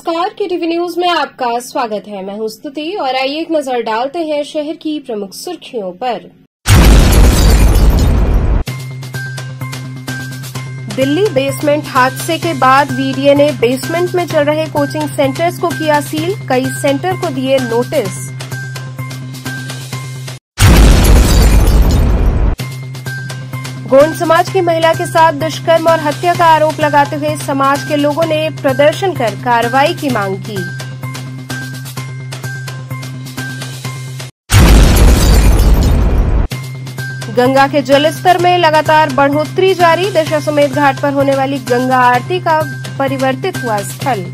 नमस्कार, KTV news में आपका स्वागत है। मैं हूं स्तुति और आइए एक नजर डालते हैं शहर की प्रमुख सुर्खियों पर। दिल्ली बेसमेंट हादसे के बाद वीडीए ने बेसमेंट में चल रहे कोचिंग सेंटर्स को किया सील, कई सेंटर को दिए नोटिस। गोंड समाज की महिला के साथ दुष्कर्म और हत्या का आरोप लगाते हुए समाज के लोगों ने प्रदर्शन कर कार्रवाई की मांग की। गंगा के जलस्तर में लगातार बढ़ोतरी जारी, दशाश्वमेध घाट पर होने वाली गंगा आरती का परिवर्तित हुआ स्थल।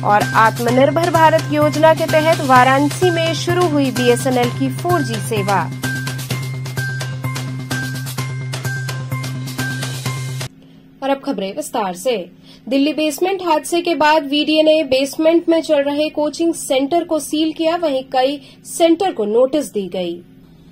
और आत्मनिर्भर भारत योजना के तहत वाराणसी में शुरू हुई बीएसएनएल की 4G सेवा। और अब खबरें विस्तार से। दिल्ली बेसमेंट हादसे के बाद वीडीए ने बेसमेंट में चल रहे कोचिंग सेंटर को सील किया, वहीं कई सेंटर को नोटिस दी गई।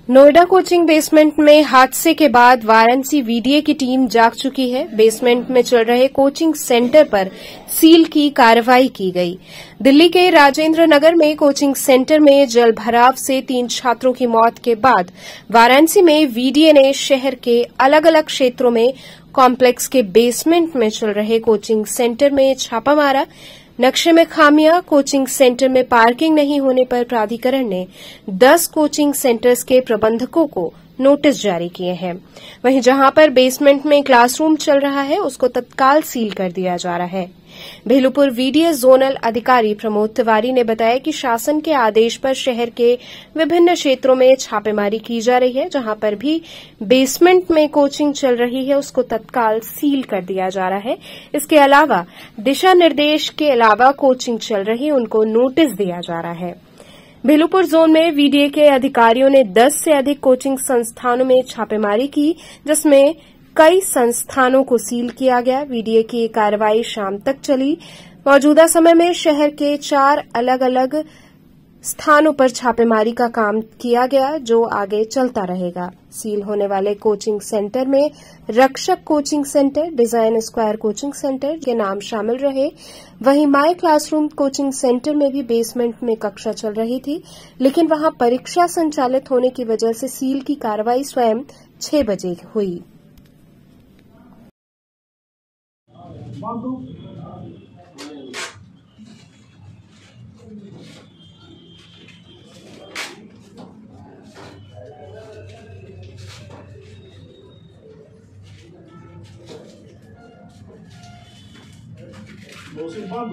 नोएडा कोचिंग बेसमेंट में हादसे के बाद वाराणसी वीडीए की टीम जाग चुकी है। बेसमेंट में चल रहे कोचिंग सेंटर पर सील की कार्रवाई की गई। दिल्ली के राजेंद्र नगर में कोचिंग सेंटर में जल भराव से 3 छात्रों की मौत के बाद वाराणसी में वीडीए ने शहर के अलग अलग क्षेत्रों में कॉम्प्लेक्स के बेसमेंट में चल रहे कोचिंग सेंटर में छापा मारा। नक्शे में खामियां, कोचिंग सेंटर में पार्किंग नहीं होने पर प्राधिकरण ने 10 कोचिंग सेंटर्स के प्रबंधकों को नोटिस जारी किए हैं। वहीं जहां पर बेसमेंट में क्लासरूम चल रहा है उसको तत्काल सील कर दिया जा रहा है। भेलूपुर वीडीए जोनल अधिकारी प्रमोद तिवारी ने बताया कि शासन के आदेश पर शहर के विभिन्न क्षेत्रों में छापेमारी की जा रही है। जहां पर भी बेसमेंट में कोचिंग चल रही है उसको तत्काल सील कर दिया जा रहा है। इसके अलावा दिशा निर्देश के अलावा कोचिंग चल रही उनको नोटिस दिया जा रहा है। भेलूपुर जोन में वीडीए के अधिकारियों ने 10 से अधिक कोचिंग संस्थानों में छापेमारी की, जिसमें कई संस्थानों को सील किया गया। वीडीए की ये कार्रवाई शाम तक चली। मौजूदा समय में शहर के 4 अलग अलग स्थानों पर छापेमारी का काम किया गया, जो आगे चलता रहेगा। सील होने वाले कोचिंग सेंटर में रक्षक coaching centre, design square coaching centre के नाम शामिल रहे। वहीं माई क्लासरूम कोचिंग सेंटर में भी बेसमेंट में कक्षा चल रही थी, लेकिन वहां परीक्षा संचालित होने की वजह से सील की कार्रवाई स्वयं 6 बजे हुई। बांध दो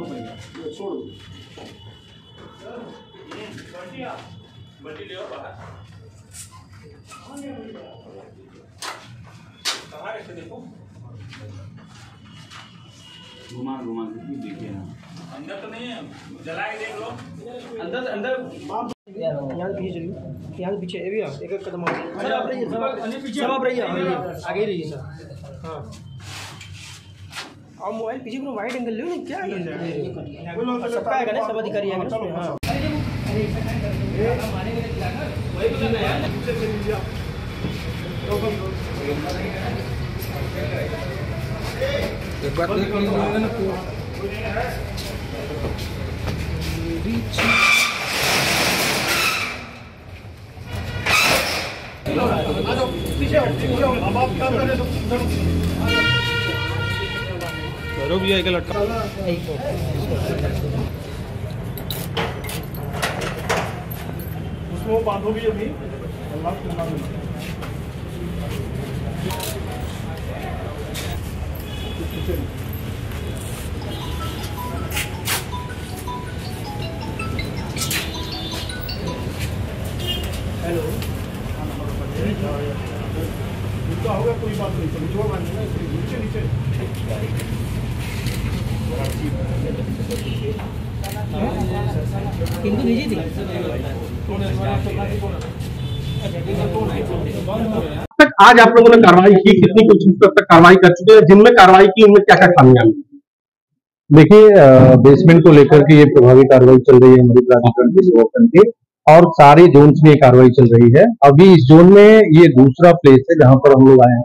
भैया, ये छोड़ दो। बटी ले बाहर। कहाँ रखे देखो? घुमा घुमा के देखिए ना। अंदर तो नहीं है, जला के देख लो। अंदर अंदर यहाँ पीछे चलिए, यहाँ पीछे ये भी एक एक कदम आगे। आप रहिए, सब आप रहिए, आगे ही रहिए सर। हाँ, और मोबाइल पीछे में वाइड एंगल लो ना, क्या है सबका आएगा ना, सब अधिकारी आएगा ना। हाँ, एक बात करो भैया, एक लटका उसको बांधो भी अभी। हेलो, उनका होगा, कोई बात नहीं, तो जोड़ बांधना नीचे नीचे। किंतु निजी थी आज आप लोगों ने कार्रवाई की, कितनी कुछ तक कार्रवाई कर चुके हैं? जिनमें कार्रवाई की उनमें क्या क्या खामियां मिली? देखिए, बेसमेंट को लेकर के ये प्रभावी कार्रवाई चल रही है हमारी प्राधिकरण के संगठन की। और सारे जोन्स में ये कार्रवाई चल रही है। अभी इस जोन में ये दूसरा प्लेस है जहां पर हम लोग आए हैं।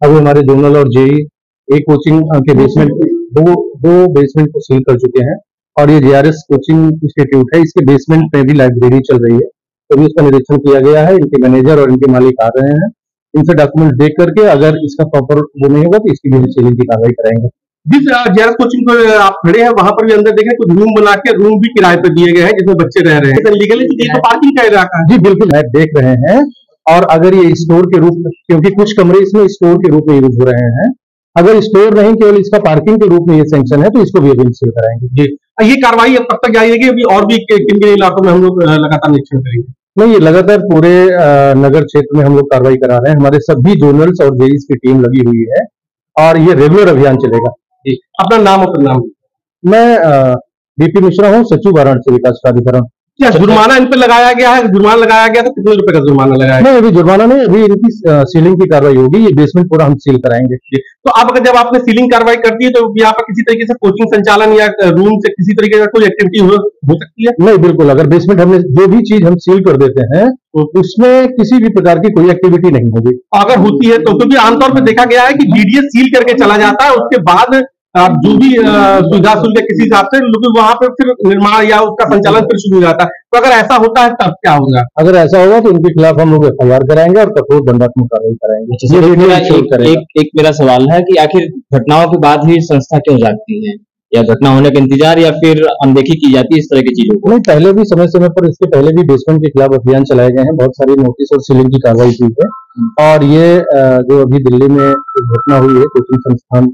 अभी हमारे जोनल और जेई एक कोचिंग के बेसमेंट दो बेसमेंट को सील कर चुके हैं और ये जेआरएस कोचिंग इंस्टीट्यूट है, इसके बेसमेंट में भी लाइब्रेरी चल रही है। तो अभी उसका निरीक्षण किया गया है, इनके मैनेजर और इनके मालिक आ रहे हैं, इनसे डॉक्यूमेंट देख करके अगर इसका प्रॉपर वो नहीं होगा तो इसकी भी सीलिंग की कार्रवाई कराएंगे। जिस जेआरएस कोचिंग को आप खड़े हैं वहां पर भी अंदर देखें कुछ रूम बना के रूम भी किराए पर दिए गए हैं जिसमें बच्चे रह रहे हैं। लीगली तो पार्किंग का इलाका है। जी बिल्कुल, देख रहे हैं। और अगर ये स्टोर के रूप में, क्योंकि कुछ कमरे इसमें स्टोर के रूप में यूज हो रहे हैं, अगर स्टोर नहीं केवल इसका पार्किंग के रूप में ये सैंक्शन है तो इसको भी अभी सील कराएंगे। जी, ये कार्रवाई अब तक जारी रहेगी? अभी और भी किन किन इलाकों में हम लोग लगातार निरीक्षण करेंगे? नहीं, ये लगातार पूरे नगर क्षेत्र में हम लोग कार्रवाई करा रहे हैं। हमारे सभी जोनल्स और जेईस की टीम लगी हुई है और ये रेगुलर अभियान चलेगा। जी, अपना नाम और नाम? मैं बीपी मिश्रा हूँ, सचिव वाराणसी विकास प्राधिकरण। क्या जुर्माना इन पे लगाया गया है? जुर्माना लगाया गया तो कितने रुपए का जुर्माना लगाया? नहीं, अभी जुर्माना नहीं, अभी इनकी सीलिंग की कार्रवाई होगी। ये बेसमेंट पूरा हम सील कराएंगे। तो आप अगर जब आपने सीलिंग कार्रवाई करती है तो यहाँ पर किसी तरीके से कोचिंग संचालन या रूम से किसी तरीके का कोई एक्टिविटी हो सकती है? नहीं, बिल्कुल। अगर बेसमेंट हमने जो भी चीज हम सील कर देते हैं तो उसमें किसी भी प्रकार की कोई एक्टिविटी नहीं होगी। अगर होती है तो क्योंकि आमतौर पर देखा गया है कि डीडीएस सील करके चला जाता है, उसके बाद जो भी सुविधा शुल्क किसी हिसाब से वहां पर फिर निर्माण या उसका संचालन फिर शुरू हो जाता है। तो अगर ऐसा होता है तब क्या होगा? अगर ऐसा होगा तो इनके खिलाफ हम लोग एफआईआर कराएंगे और कठोर दंडात्मक कार्रवाई कराएंगे। एक मेरा सवाल है कि आखिर घटनाओं के बाद ही संस्था क्यों जागती है, या घटना होने का इंतजार, या फिर अनदेखी की जाती है इस तरह की चीजों को? नहीं, पहले भी समय समय पर इसके पहले भी बेसमेंट के खिलाफ अभियान चलाए गए हैं, बहुत सारी नोटिस और सीलिंग की कार्रवाई की है। और ये जो अभी दिल्ली में एक घटना हुई है कोचिंग संस्थान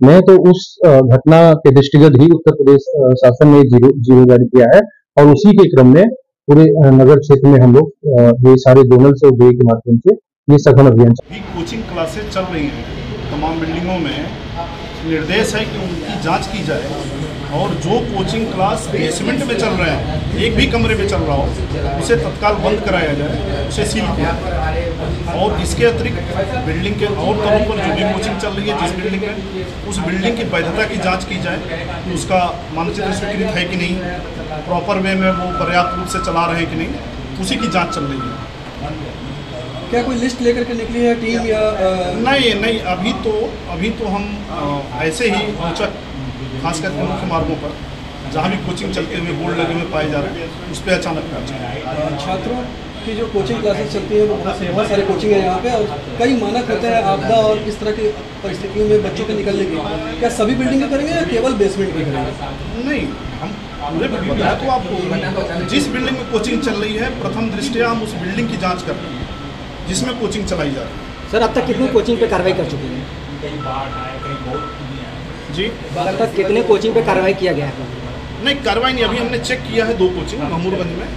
में, तो उस घटना के दृष्टिगत ही उत्तर प्रदेश शासन ने जीरो जारी किया है और उसी के क्रम में पूरे नगर क्षेत्र में हम लोग ये सारे जोनल से जेई के माध्यम से ये सघन अभियान कोचिंग क्लासेस चल रही हैं तमाम बिल्डिंगों में, निर्देश है कि उनकी जांच की जाए और जो कोचिंग क्लास बेसमेंट में चल रहे हैं, एक भी कमरे में चल रहा हो, उसे तत्काल बंद कराया जाए, उसे सील किया जाए। और इसके अतिरिक्त बिल्डिंग के और तौर पर जो भी कोचिंग चल रही है जिस बिल्डिंग में, उस बिल्डिंग की वैधता की जांच की जाए कि उसका मानचित्र स्वीकृत है कि नहीं, प्रॉपर वे में वो पर्याप्त रूप से चला रहे हैं कि नहीं, उसी की जाँच चल रही है। क्या कोई लिस्ट लेकर के निकली है टीम या नहीं, अभी तो हम ऐसे ही औचक खास करके मुख्य मार्गों पर जहाँ भी कोचिंग चलते हुए बोर्ड लगे हुए पाए जा रहे हैं उस पर अचानक छात्रों की जो कोचिंग क्लासेस चलती है वो बहुत सारे कोचिंग है यहाँ पे और कई मानक होते हैं आपदा और इस तरह की परिस्थितियों में बच्चों के निकलने की। क्या सभी बिल्डिंग के करेंगे या केवल बेसमेंट के करेंगे? नहीं, हम पूरे बताया तो आपको, जिस बिल्डिंग में कोचिंग चल रही है प्रथम दृष्टया हम उस बिल्डिंग की जाँच कर रहे हैं जिसमें कोचिंग चलाई जा रही है। सर, अब तक कितनी कोचिंग पे कार्रवाई कर चुके हैं? जी, अब तक कितने कोचिंग पे कार्रवाई किया गया है? नहीं, कार्रवाई नहीं, अभी हमने चेक किया है 2 कोचिंग महमूदगंज में,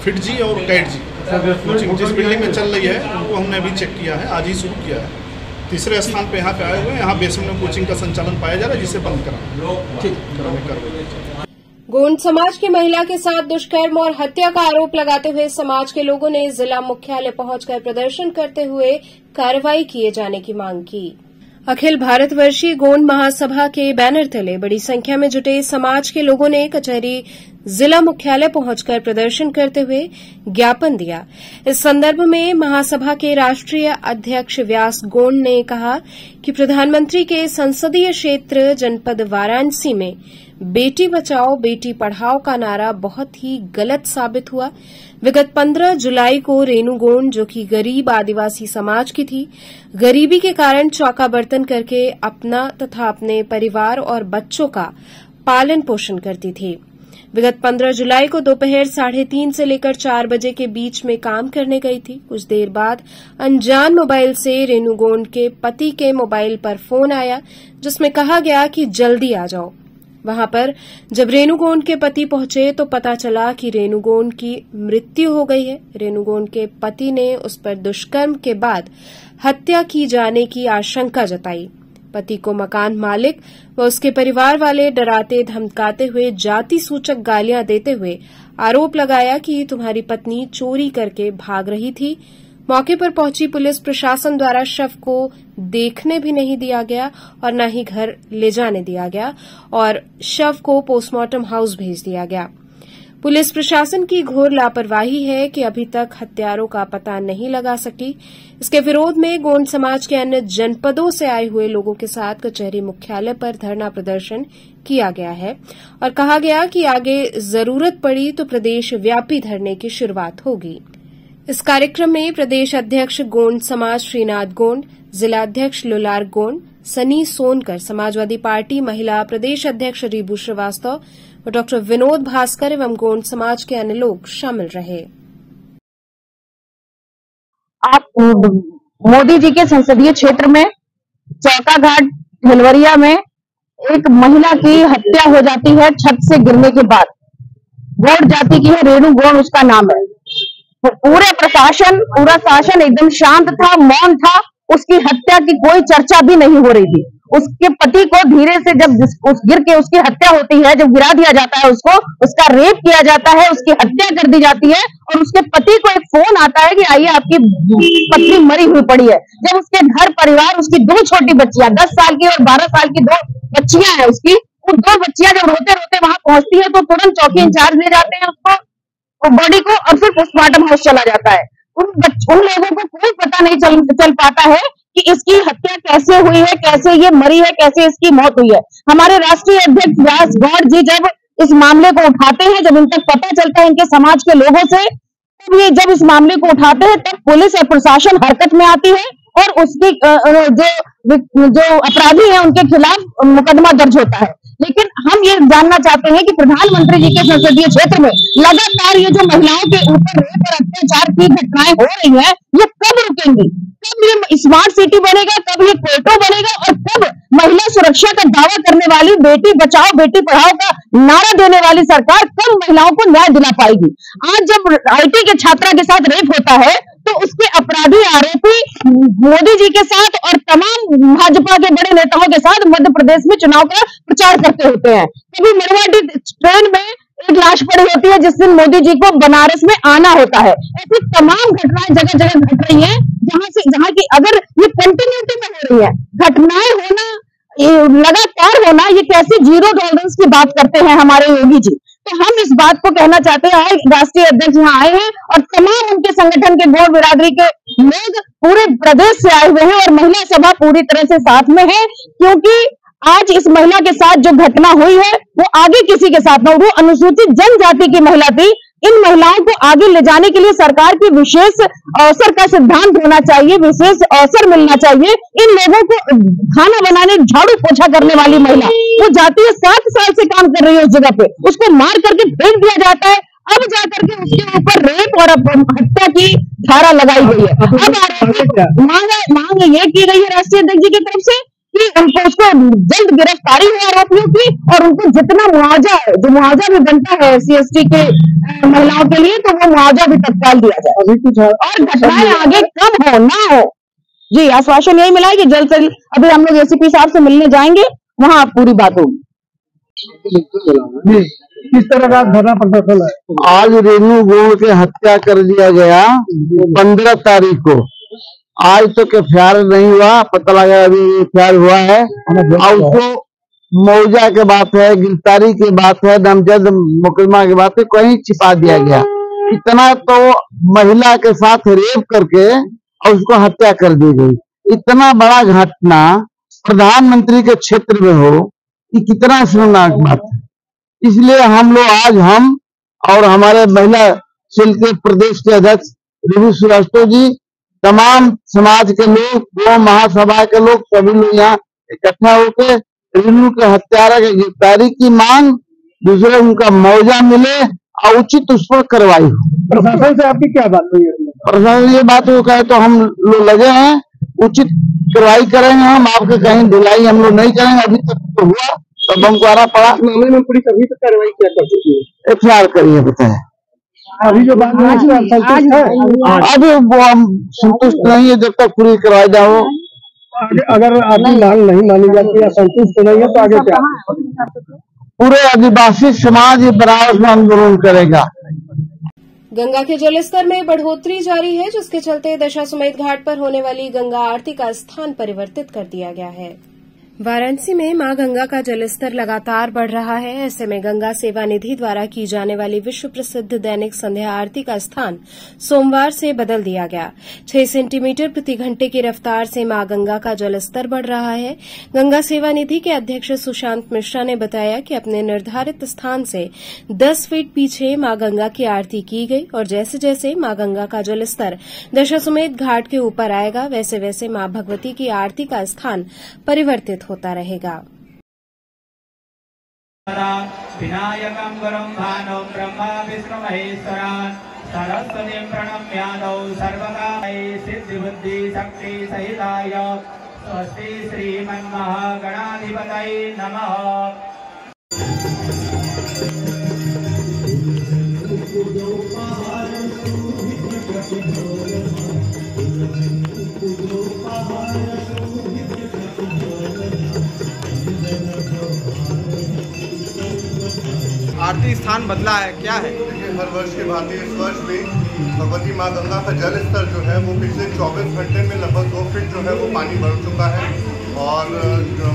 फिट जी और कैट जी कोचिंग जिस बिल्डिंग में चल रही है उनको हमने अभी चेक किया है, आज ही शुरू किया है। तीसरे स्थान पे यहाँ पे आए हुए हैं, यहाँ बेसमेंट में कोचिंग का संचालन पाया जा रहा है जिसे बंद कराना। गोंड समाज की महिला के साथ दुष्कर्म और हत्या का आरोप लगाते हुए समाज के लोगों ने जिला मुख्यालय पहुंचकर प्रदर्शन करते हुए कार्रवाई किए जाने की मांग की। अखिल भारतवर्षीय गोंड महासभा के बैनर तले बड़ी संख्या में जुटे समाज के लोगों ने कचहरी जिला मुख्यालय पहुंचकर प्रदर्शन करते हुए ज्ञापन दिया। इस संदर्भ में महासभा के राष्ट्रीय अध्यक्ष व्यास गोंड ने कहा कि प्रधानमंत्री के संसदीय क्षेत्र जनपद वाराणसी में बेटी बचाओ बेटी पढ़ाओ का नारा बहुत ही गलत साबित हुआ। विगत 15 जुलाई को रेनू गोंड, जो कि गरीब आदिवासी समाज की थी, गरीबी के कारण चौका बर्तन करके अपना तथा अपने परिवार और बच्चों का पालन पोषण करती थी। विगत 15 जुलाई को दोपहर 3:30 से लेकर 4 बजे के बीच में काम करने गई थी। कुछ देर बाद अनजान मोबाइल से रेनू गोंड के पति के मोबाइल पर फोन आया जिसमें कहा गया कि जल्दी आ जाओ। वहां पर जब रेनू गोंड के पति पहुंचे तो पता चला कि रेनू गोंड की मृत्यु हो गई है। रेनू गोंड के पति ने उस पर दुष्कर्म के बाद हत्या की जाने की आशंका जताई। पति को मकान मालिक व उसके परिवार वाले डराते धमकाते हुए जाति सूचक गालियां देते हुए आरोप लगाया कि तुम्हारी पत्नी चोरी करके भाग रही थी। मौके पर पहुंची पुलिस प्रशासन द्वारा शव को देखने भी नहीं दिया गया और न ही घर ले जाने दिया गया और शव को पोस्टमार्टम हाउस भेज दिया गया। पुलिस प्रशासन की घोर लापरवाही है कि अभी तक हत्यारों का पता नहीं लगा सकी। इसके विरोध में गोंड समाज के अन्य जनपदों से आए हुए लोगों के साथ कचहरी मुख्यालय पर धरना प्रदर्शन किया गया है और कहा गया कि आगे जरूरत पड़ी तो प्रदेश व्यापी धरने की शुरुआत होगी। इस कार्यक्रम में प्रदेश अध्यक्ष गोंड समाज श्रीनाथ गोंड, जिला अध्यक्ष लुलार गोंड, सनी सोनकर, समाजवादी पार्टी महिला प्रदेश अध्यक्ष रीबू श्रीवास्तव और डॉक्टर विनोद भास्कर एवं गोंड समाज के अन्य लोग शामिल रहे। आप मोदी जी के संसदीय क्षेत्र में चौका घाट ढिलवरिया में एक महिला की हत्या हो जाती है छत से गिरने के बाद। गोंड जाति की है, रेणु गोंड उसका नाम है। पूरा शासन एकदम शांत था, मौन था। उसकी हत्या की कोई चर्चा भी नहीं हो रही थी। उसके पति को धीरे से जब गिर के उसकी हत्या होती है, जब गिरा दिया जाता है उसको, उसका रेप किया जाता है, उसकी हत्या कर दी जाती है और उसके पति को एक फोन आता है कि आइए आपकी पत्नी मरी हुई पड़ी है। जब उसके घर परिवार, उसकी 2 छोटी बच्चियां 10 साल की और 12 साल की 2 बच्चियां हैं उसकी, वो 2 बच्चियां जब रोते रोते वहां पहुंचती है तो तुरंत चौकी इंचार्ज ले जाते हैं उसको, बॉडी को, और फिर पोस्टमार्टम हाउस चला जाता है। उन लोगों को कोई पता नहीं चल पाता है कि इसकी हत्या कैसे हुई है, कैसे ये मरी है, कैसे इसकी मौत हुई है। हमारे राष्ट्रीय अध्यक्ष व्यास गौड़ जी जब इस मामले को उठाते हैं, जब इन तक पता चलता है इनके समाज के लोगों से, तब ये जब इस मामले को उठाते हैं तब पुलिस और प्रशासन हरकत में आती है और उसकी जो अपराधी हैं उनके खिलाफ मुकदमा दर्ज होता है। लेकिन हम ये जानना चाहते हैं कि प्रधानमंत्री जी के संसदीय क्षेत्र में लगातार ये जो महिलाओं के ऊपर रेप और अत्याचार की घटनाएं हो रही हैं, ये कब रुकेंगी? कब ये स्मार्ट सिटी बनेगा? कब ये कोर्टो बनेगा? और कब महिला सुरक्षा का दावा करने वाली, बेटी बचाओ बेटी पढ़ाओ का नारा देने वाली सरकार कब महिलाओं को न्याय दिला पाएगी? आज जब IT के छात्रा के साथ रेप होता है तो उसके अपराधी आरोपी मोदी जी के साथ और तमाम भाजपा के बड़े नेताओं के साथ मध्य प्रदेश में चुनाव का प्रचार करते होते हैं। कभी मरवाड़ी ट्रेन में एक लाश पड़ी होती है जिस दिन मोदी जी को बनारस में आना होता है। ऐसी तमाम घटनाएं जगह जगह घट रही हैं, जहां की अगर ये कंटिन्यूटी में हो रही है, घटनाएं होना, लगातार होना, ये कैसे जीरो टॉलरेंस की बात करते हैं हमारे योगी जी। तो हम इस बात को कहना चाहते हैं, राष्ट्रीय अध्यक्ष यहाँ आए हैं और तमाम उनके संगठन के गोंड बिरादरी के लोग पूरे प्रदेश से आए हुए हैं और महिला सभा पूरी तरह से साथ में है, क्योंकि आज इस महिला के साथ जो घटना हुई है वो आगे किसी के साथ ना हो। वो अनुसूचित जनजाति की महिला थी। इन महिलाओं को आगे ले जाने के लिए सरकार की विशेष अवसर का सिद्धांत होना चाहिए, विशेष अवसर मिलना चाहिए। इन लोगों को खाना बनाने, झाड़ू पोछा करने वाली महिला, वो जाती है 7 साल से काम कर रही है उस जगह पे, उसको मार करके फेंक दिया जाता है। अब जाकर के उसके ऊपर रेप और हत्या की धारा लगाई गई है। अब मांग ये की गई है राष्ट्रीय अध्यक्ष जी की तरफ से कि उनको उसको जल्द गिरफ्तारी हो आरोपियों की और उनको जितना मुआवजा है, जो मुआवजा भी बनता है SC/ST के महिलाओं के लिए, तो वो मुआवजा भी तत्काल दिया जाए। अभी कुछ और घटनाएं आगे कम हो ना हो। जी, आश्वासन यही मिला है कि जल्द से जल्द, अभी हम लोग ACP साहब से मिलने जाएंगे, वहां पूरी बात होगी। किस तरह का धरना प्रदर्शन है? आज रेणु गोंड की हत्या कर दिया गया 15 तारीख को। आज तो FIR नहीं हुआ, पता लगा अभी FIR हुआ है और उसको मुआवजा के बात है, गिरफ्तारी की बात है, नामजद मुकदमा की बात है, कहीं छिपा दिया गया। इतना तो महिला के साथ रेप करके और उसको हत्या कर दी गई। इतना बड़ा घटना प्रधानमंत्री के क्षेत्र में हो, ये कितना शर्मनाक बात है। इसलिए हम लोग आज हम और हमारे महिला सेल के प्रदेश के अध्यक्ष रीबू श्रीवास्तव जी, तमाम समाज के लोग, गौ महासभा के लोग, सभी लोग यहाँ इकट्ठा होकर रेणु के हत्यारा की गिरफ्तारी की मांग, दूसरे उनका मुआवजा मिले और उचित उस पर कार्रवाई हो। प्रशासन से आपकी क्या बात हुई है? प्रशासन ये बात हो कहे तो हम लोग लगे हैं, उचित कार्रवाई करेंगे। हम आपके कहीं ढिलाई हम लोग नहीं करेंगे। अभी तक तो हुआ तो बमकारा पड़ा। मामले में पुलिस अभी तक कार्रवाई क्या कर चुकी है? FIR करिए बताए। अभी जो बात संतुष्ट है? अभी वो हम संतुष्ट नहीं है जब तक पूरी कार्रवाई ना हो। अगर आपकी मांग नहीं मानी जाती या संतुष्ट नहीं है तो आगे क्या? पूरे आदिवासी समाज बनारस में आंदोलन करेगा। गंगा के जलस्तर में बढ़ोतरी जारी है, जिसके चलते दशाश्वमेध घाट पर होने वाली गंगा आरती का स्थान परिवर्तित कर दिया गया है। वाराणसी में मां गंगा का जलस्तर लगातार बढ़ रहा है। ऐसे में गंगा सेवा निधि द्वारा की जाने वाली विश्व प्रसिद्ध दैनिक संध्या आरती का स्थान सोमवार से बदल दिया गया। 6 सेंटीमीटर प्रति घंटे की रफ्तार से मां गंगा का जलस्तर बढ़ रहा है। गंगा सेवा निधि के अध्यक्ष सुशांत मिश्रा ने बताया कि अपने निर्धारित स्थान से 10 फीट पीछे मां गंगा की आरती की गई और जैसे जैसे मां गंगा का जलस्तर दशाश्वमेध घाट के ऊपर आएगा वैसे वैसे मां भगवती की आरती का स्थान परिवर्तित होता रहेगा। विनायकं गुरुं भानुं ब्रह्मा विष्णु महेश्वरान् सरस्वतीं प्रणम्यादौ सर्वकार्यै सिद्धिबुद्धि शक्ति सहिताय स्वस्ति श्रीमन्महागणाधिपतये नमः। आरती स्थान बदला है, क्या है? देखिए, हर वर्ष के भांति इस वर्ष भी भगवती मां गंगा का जल स्तर जो है वो पिछले 24 घंटे में लगभग 2 फीट जो है वो पानी बढ़ चुका है और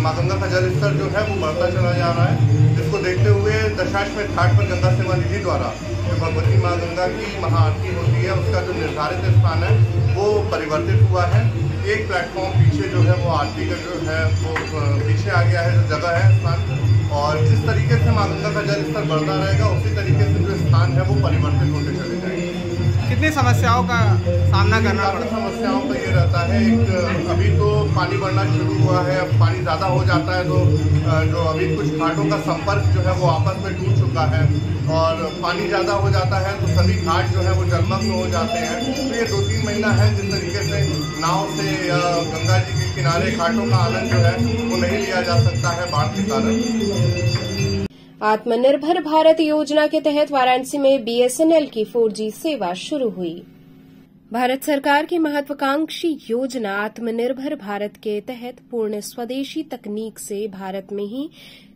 मां गंगा का जल स्तर जो है वो बढ़ता चला जा रहा है। जिसको देखते हुए दशाश्वमेध घाट पर गंगा सेवा निधि द्वारा जो भगवती मां गंगा की महाआरती होती है उसका जो निर्धारित स्थान है वो परिवर्तित हुआ है। एक प्लेटफॉर्म पीछे जो है वो आरती का जो है वो पीछे आ गया है, जो जगह है स्थान, और जिस तरीके से मां गंगा का जल स्तर बढ़ता रहेगा उसी तरीके से जो स्थान है वो परिवर्तित होते चले जाएंगे। कितनी समस्याओं का सामना करना पड़ा? समस्याओं का ये रहता है, एक अभी तो पानी बढ़ना शुरू हुआ है, अब पानी ज़्यादा हो जाता है तो जो अभी कुछ घाटों का संपर्क जो है वो आपस में टूट चुका है और पानी ज़्यादा हो जाता है तो सभी घाट जो है वो जलमग्न हो जाते हैं। तो ये 2-3 महीना है जिस तरीके से नाव से या गंगा जी के किनारे घाटों का आनंद जो है वो नहीं लिया जा सकता है बाढ़ के कारण। आत्मनिर्भर भारत योजना के तहत वाराणसी में बीएसएनएल की 4G सेवा शुरू हुई। भारत सरकार की महत्वाकांक्षी योजना आत्मनिर्भर भारत के तहत पूर्ण स्वदेशी तकनीक से भारत में ही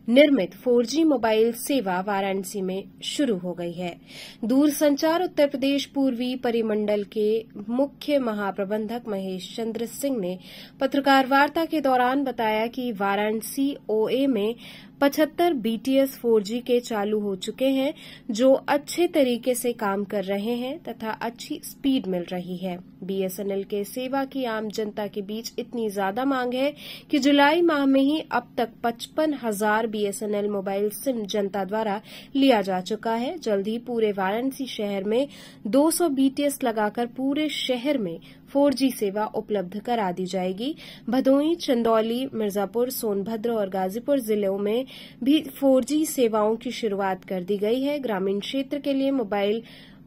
निर्मित 4G मोबाइल सेवा वाराणसी में शुरू हो गई है। दूरसंचार उत्तर प्रदेश पूर्वी परिमंडल के मुख्य महाप्रबंधक महेश चंद्र सिंह ने पत्रकार वार्ता के दौरान बताया कि वाराणसी ओए में 75 BTS 4G के चालू हो चुके हैं जो अच्छे तरीके से काम कर रहे हैं तथा अच्छी स्पीड मिल रही है। बीएसएनएल के सेवा की आम जनता के बीच इतनी ज्यादा मांग है कि जुलाई माह में ही अब तक 55,000 बीएसएनएल मोबाइल सिम जनता द्वारा लिया जा चुका है। जल्द ही पूरे वाराणसी शहर में 200 BTS लगाकर पूरे शहर में 4G सेवा उपलब्ध करा दी जाएगी। भदोही, चंदौली, मिर्जापुर, सोनभद्र और गाजीपुर जिलों में भी 4G सेवाओं की शुरुआत कर दी गई है। ग्रामीण क्षेत्र के लिए मोबाइल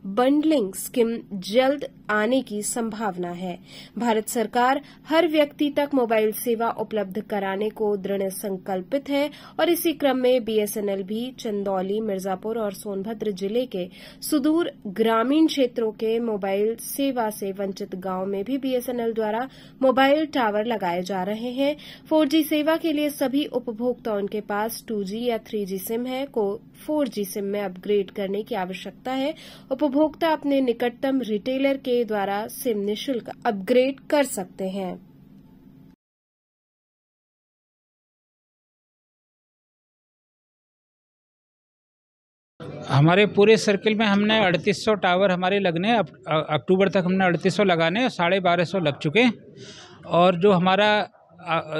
बंडलिंग स्कीम जल्द आने की संभावना है। भारत सरकार हर व्यक्ति तक मोबाइल सेवा उपलब्ध कराने को दृढ़ संकल्पित है और इसी क्रम में बीएसएनएल भी चंदौली, मिर्जापुर और सोनभद्र जिले के सुदूर ग्रामीण क्षेत्रों के मोबाइल सेवा से वंचित गांव में भी बीएसएनएल द्वारा मोबाइल टावर लगाए जा रहे हैं। 4G सेवा के लिए सभी उपभोक्ताओं के पास 2G या 3G सिम है को 4G सिम में अपग्रेड करने की आवश्यकता है। उपभोक्ता अपने निकटतम रिटेलर के द्वारा सिम निःशुल्क अपग्रेड कर सकते हैं। हमारे पूरे सर्किल में हमने 3800 टावर हमारे लगने, अक्टूबर तक हमने 3800 लगाने, 1250 लग चुके। और जो हमारा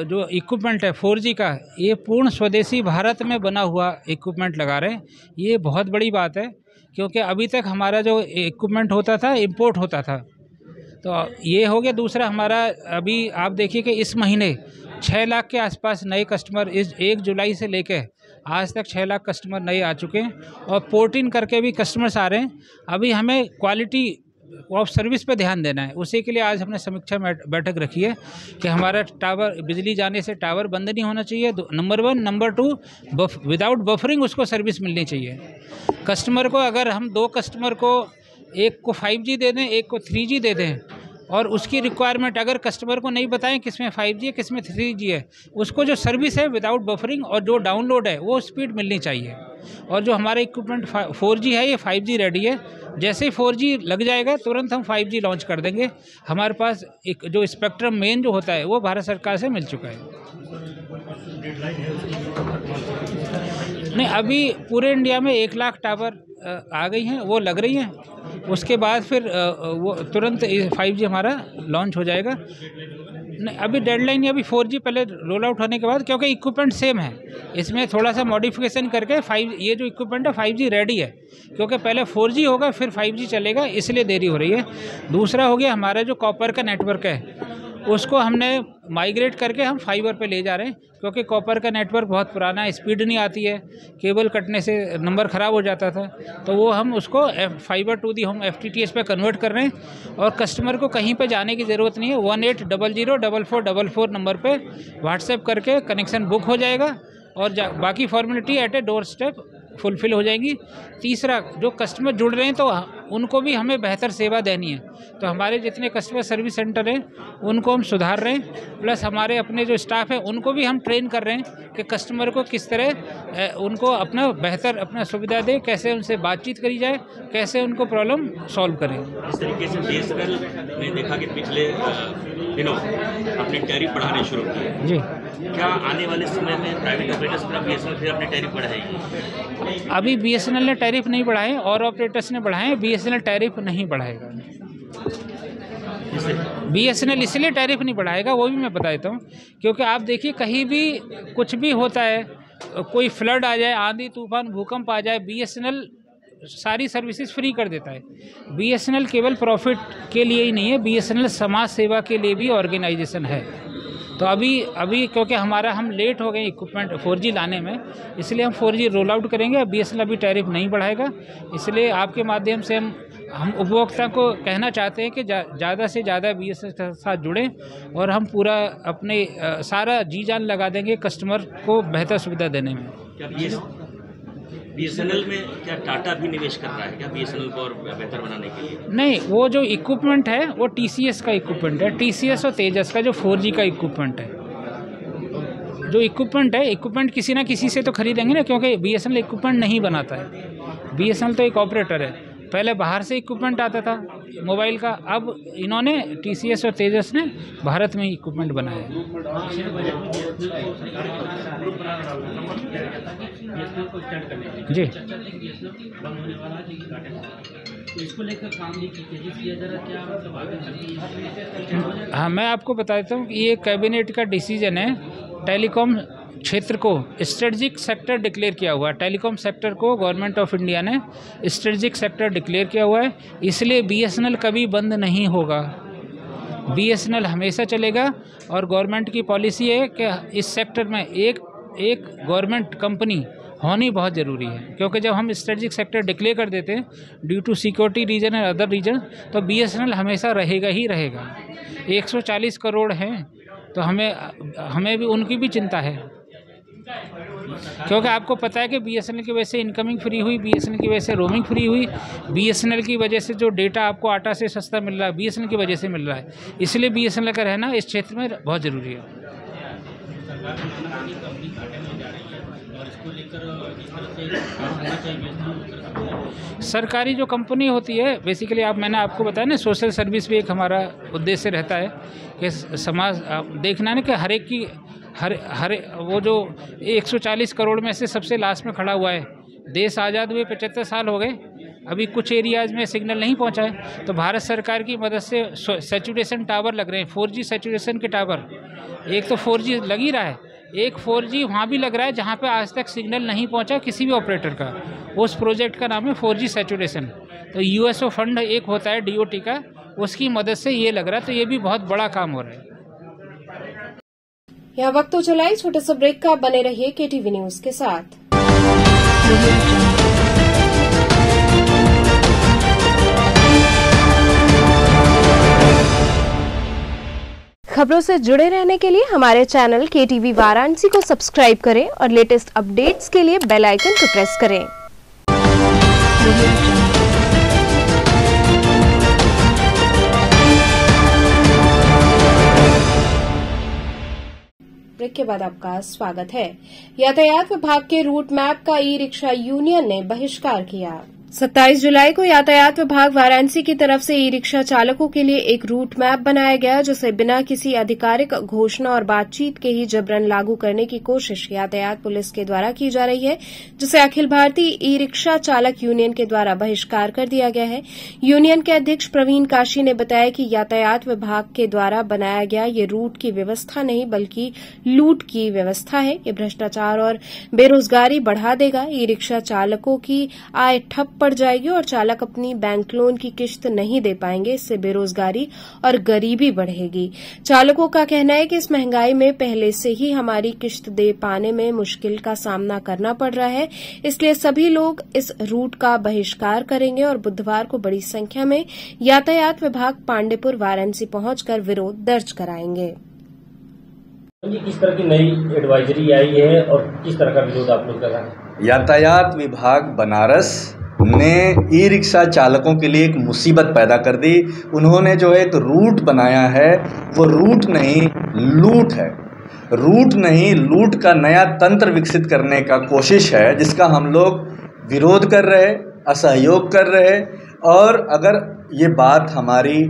जो इक्विपमेंट है 4G का, ये पूर्ण स्वदेशी भारत में बना हुआ इक्विपमेंट लगा रहे हैं। ये बहुत बड़ी बात है क्योंकि अभी तक हमारा जो इक्विपमेंट होता था इंपोर्ट होता था, तो ये हो गया। दूसरा हमारा अभी आप देखिए कि इस महीने 6 लाख के आसपास नए कस्टमर इस 1 जुलाई से लेकर आज तक 6 लाख कस्टमर नए आ चुके हैं और पोर्ट इन करके भी कस्टमर्स आ रहे हैं। अभी हमें क्वालिटी ऑफ सर्विस पे ध्यान देना है, उसी के लिए आज हमने समीक्षा बैठक रखी है कि हमारा टावर बिजली जाने से टावर बंद नहीं होना चाहिए, नंबर 1। नंबर 2, विदाउट बफरिंग उसको सर्विस मिलनी चाहिए। कस्टमर को अगर हम 2 कस्टमर को, एक को 5G दे दें, एक को 3G दे दें और उसकी रिक्वायरमेंट अगर कस्टमर को नहीं बताएं किसमें 5G है किसमें 3G है, उसको जो सर्विस है विदाउट बफरिंग और जो डाउनलोड है वो स्पीड मिलनी चाहिए। और जो हमारा इक्विपमेंट 4G है ये 5G रेडी है। जैसे ही 4G लग जाएगा तुरंत हम 5G लॉन्च कर देंगे। हमारे पास एक जो स्पेक्ट्रम मेन जो होता है वो भारत सरकार से मिल चुका है। डेडलाइन है उसकी? नहीं, अभी पूरे इंडिया में 1 लाख टावर आ गई हैं, वो लग रही हैं। उसके बाद फिर वो तुरंत 5G हमारा लॉन्च हो जाएगा। नहीं, अभी डेडलाइन है, अभी 4G पहले रोल आउट होने के बाद, क्योंकि इक्विपमेंट सेम है, इसमें थोड़ा सा मॉडिफिकेशन करके ये जो इक्विपमेंट है 5G रेडी है, क्योंकि पहले 4G होगा फिर 5G चलेगा, इसलिए देरी हो रही है। दूसरा हो गया हमारा जो कॉपर का नेटवर्क है, उसको हमने माइग्रेट करके हम फाइबर पे ले जा रहे हैं, क्योंकि कॉपर का नेटवर्क बहुत पुराना है, स्पीड नहीं आती है, केबल कटने से नंबर ख़राब हो जाता था। तो वो हम उसको fibre to the home FTTH पे कन्वर्ट कर रहे हैं, और कस्टमर को कहीं पे जाने की ज़रूरत नहीं है। 18004444 नंबर पे व्हाट्सएप करके कनेक्शन बुक हो जाएगा, और बाकी formality at a doorstep fulfil हो जाएंगी। तीसरा, जो कस्टमर जुड़ रहे हैं तो उनको भी हमें बेहतर सेवा देनी है, तो हमारे जितने कस्टमर सर्विस सेंटर हैं उनको हम सुधार रहे हैं, प्लस हमारे अपने जो स्टाफ है उनको भी हम ट्रेन कर रहे हैं कि कस्टमर को किस तरह उनको अपना बेहतर अपना सुविधा दे, कैसे उनसे बातचीत करी जाए, कैसे उनको प्रॉब्लम सॉल्व करें। इस तरीके से BSNL ने देखा कि पिछले दिनों अपने टैरिफ बढ़ाने शुरू किए जी, क्या आने वाले समय में प्राइवेट ऑपरेटर्स पर BSNL फिर अपने टैरिफ बढ़ाएगी? अभी BSNL ने टैरिफ नहीं बढ़ाए और ऑपरेटर्स ने बढ़ाए, BSNL टैरिफ नहीं बढ़ाएगा। BSNL इसलिए टैरिफ नहीं बढ़ाएगा, वो भी मैं बता देता हूँ, क्योंकि आप देखिए कहीं भी कुछ भी होता है, कोई फ्लड आ जाए, आंधी तूफान भूकंप आ जाए, BSNL सारी सर्विसेज फ्री कर देता है। BSNL केवल प्रॉफिट के लिए ही नहीं है, BSNL समाज सेवा के लिए भी ऑर्गेनाइजेशन है। तो अभी क्योंकि हम लेट हो गए इक्विपमेंट 4G लाने में, इसलिए हम 4G रोल आउट करेंगे। BSNL अभी टैरिफ नहीं बढ़ाएगा, इसलिए आपके माध्यम से हम उपभोक्ता को कहना चाहते हैं कि ज़्यादा से ज़्यादा BSNL के साथ जुड़ें, और हम पूरा अपने सारा जी जान लगा देंगे कस्टमर को बेहतर सुविधा देने में। क्या BSNL में क्या टाटा भी निवेश कर रहा है क्या BSNL को और बेहतर बनाने के लिए? नहीं, वो जो इक्विपमेंट है वो TCS का इक्विपमेंट है, TCS और तेजस का जो 4G का इक्विपमेंट है। जो इक्विपमेंट किसी ना किसी से तो खरीदेंगे ना, क्योंकि BSNL इक्विपमेंट नहीं बनाता है। BSNL तो एक ऑपरेटर है, पहले बाहर से इक्विपमेंट आता था मोबाइल का, अब इन्होंने TCS और तेजस ने भारत में इक्विपमेंट बनाया है। जी, इसको लेकर काम नहीं किया जा रहा, क्या मतलब आगे? हाँ, मैं आपको बता देता हूँ कि ये कैबिनेट का डिसीजन है। टेलीकॉम क्षेत्र को स्ट्रेटजिक सेक्टर डिक्लेयर किया हुआ है। टेलीकॉम सेक्टर को गवर्नमेंट ऑफ इंडिया ने स्ट्रेटजिक सेक्टर डिक्लेयर किया हुआ है, इसलिए BSNL कभी बंद नहीं होगा। BSNL हमेशा चलेगा, और गवर्नमेंट की पॉलिसी है कि इस सेक्टर में एक गवर्नमेंट कंपनी होनी बहुत ज़रूरी है, क्योंकि जब हम स्ट्रेटजिक सेक्टर डिक्लेयर कर देते हैं ड्यू टू सिक्योरिटी रीजन और अदर रीजन, तो BSNL हमेशा रहेगा ही रहेगा। 140 करोड़ हैं, तो हमें भी उनकी भी चिंता है, क्योंकि आपको पता है कि BSNL की वजह से इनकमिंग फ्री हुई, BSNL की वजह से रोमिंग फ्री हुई, BSNL की वजह से जो डेटा आपको आटा से सस्ता मिल रहा है BSNL की वजह से मिल रहा है, इसलिए BSNL का रहना इस क्षेत्र में बहुत ज़रूरी है। सरकारी जो कंपनी होती है, बेसिकली मैंने आपको बताया ना, सोशल सर्विस भी एक हमारा उद्देश्य रहता है कि समाज देखना है कि हर एक की हर वो जो 140 करोड़ में से सबसे लास्ट में खड़ा हुआ है। देश आज़ाद हुए 75 साल हो गए, अभी कुछ एरियाज़ में सिग्नल नहीं पहुंचा है, तो भारत सरकार की मदद से सैचुरेशन टावर लग रहे हैं, 4G सैचुरेशन के टावर। एक तो 4G लग ही रहा है, एक 4G वहाँ भी लग रहा है जहाँ पे आज तक सिग्नल नहीं पहुँचा किसी भी ऑपरेटर का। उस प्रोजेक्ट का नाम है 4G सैचुरेशन। तो USO फंड एक होता है DOT का, उसकी मदद से ये लग रहा है, तो ये भी बहुत बड़ा काम हो रहा है। यहाँ वक्त तो चला छोटे से ब्रेक का, बने रहिए KTV न्यूज के साथ। खबरों से जुड़े रहने के लिए हमारे चैनल KTV वाराणसी को सब्सक्राइब करें और लेटेस्ट अपडेट्स के लिए बेल आइकन को प्रेस करें। ब्रेक के बाद आपका स्वागत है। यातायात विभाग के रूट मैप का ई-रिक्शा यूनियन ने बहिष्कार किया। 27 जुलाई को यातायात विभाग वाराणसी की तरफ से ई रिक्शा चालकों के लिए एक रूट मैप बनाया गया, जिसे बिना किसी आधिकारिक घोषणा और बातचीत के ही जबरन लागू करने की कोशिश यातायात पुलिस के द्वारा की जा रही है, जिसे अखिल भारतीय ई रिक्शा चालक यूनियन के द्वारा बहिष्कार कर दिया गया है। यूनियन के अध्यक्ष प्रवीण काशी ने बताया कि यातायात विभाग के द्वारा बनाया गया ये रूट की व्यवस्था नहीं बल्कि लूट की व्यवस्था है। ये भ्रष्टाचार और बेरोजगारी बढ़ा देगा। ई रिक्शा चालकों की आय ठप पड़ जाएगी और चालक अपनी बैंक लोन की किश्त नहीं दे पाएंगे। इससे बेरोजगारी और गरीबी बढ़ेगी। चालकों का कहना है कि इस महंगाई में पहले से ही हमारी किश्त दे पाने में मुश्किल का सामना करना पड़ रहा है, इसलिए सभी लोग इस रूट का बहिष्कार करेंगे और बुधवार को बड़ी संख्या में यातायात विभाग पांडेपुर वाराणसी पहुंचकर विरोध दर्ज कराएंगे। किस तरह की नई एडवाइजरी आई है और किस तरह का विरोध आप लोग कर रहे हैं? यातायात विभाग बनारस ने ई रिक्शा चालकों के लिए एक मुसीबत पैदा कर दी। उन्होंने जो एक रूट बनाया है वो रूट नहीं लूट है। रूट नहीं लूट का नया तंत्र विकसित करने का कोशिश है, जिसका हम लोग विरोध कर रहे, असहयोग कर रहे। और अगर ये बात हमारी